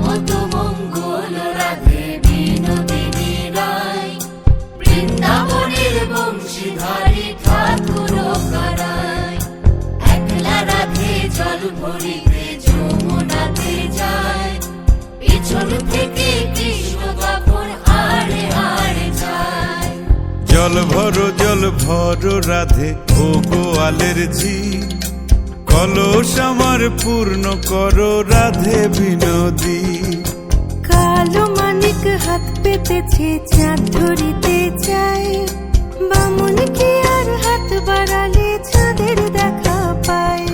কত মঙ্গল রাধে বিনোদিনী রায়, বৃন্দাবনের বংশীধারী ঠাকুর কারায়। একলা রাধে জল ভরিতে যমুনাতে যায়, পিছন থেকে কৃষ্ণ তখন হাড়ে হাড়ে যায়। জল ভরো রাধে ও গোয়ালের ঝি, কলস আমার পূর্ণ করো রাধে বিনোদী। কালো মানিক হাত পেতেছে চাঁদ ধরিতে চায়, বামুন কি আর হাত বাড়ালে চাঁদের দেখা পায়।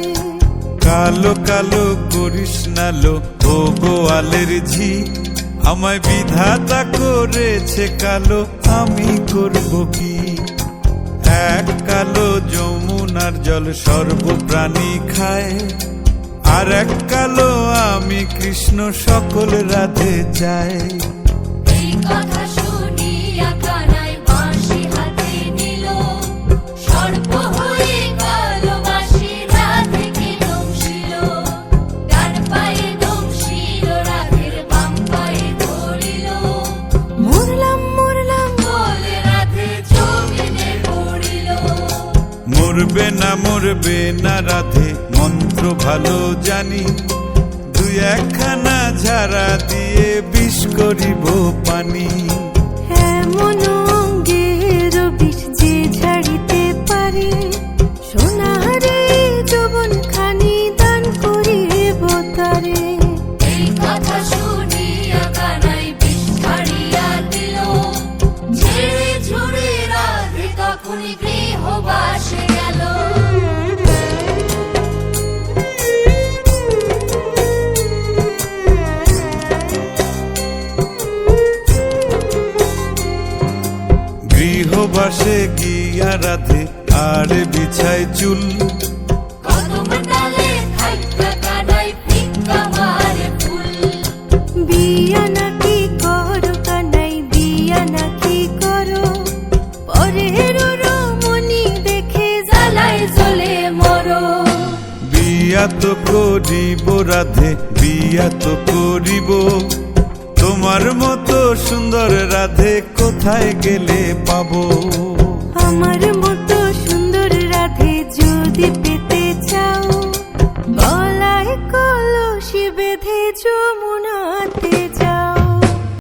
কালো কালো করিস নালো ও গোয়ালের ঝি, আমায় বিধাতা করেছে কালো, আমি করব কি? এক কালো যমুনার জল সর্বপ্রাণী খায়, আর এক কালো আমি কৃষ্ণ সকল রাধে চাই। এই কথা শুনিয়া কানাই বাঁশি হাতে নিল, সর্প হয়ে কালো বাঁশি রাধেকে দংশিল। ডান পায়ে দংশিল রাধের বাম পায়ে ধরিল, মরলাম মরলাম বলে রাধে জমিনে পড়িল। মরবে না রাধে মন্ত্র ভালো জানি, দুই একখানা ঝাড়া দিয়ে বিষ করিব পানি। এমন অঙ্গের বিষ যে ঝাড়িতে পারে, সোনারে যৌবন খানি দান করিব তারে। এই কথা শুনিয়া কানাই বিষ ছাড়িয়া দিল, ঝেড়ে ঝুড়ে রাধে তখনই গৃহবাসে গেল। গৃহবাসে গিয়া রাধে আর বিছায় চুল, কদম ডালে থাইকা কানাই ফিক্কা মারে ফুল। বিয়া নাকি করো কানাই বিয়া নাকি করো, পরের রমণী দেখে জ্বালায় জ্বলে মরো। বিয়া তো করিব রাধে বিয়া তো করিব, তোমার মতো সুন্দর রাধে কোথায় গেলে পাবো?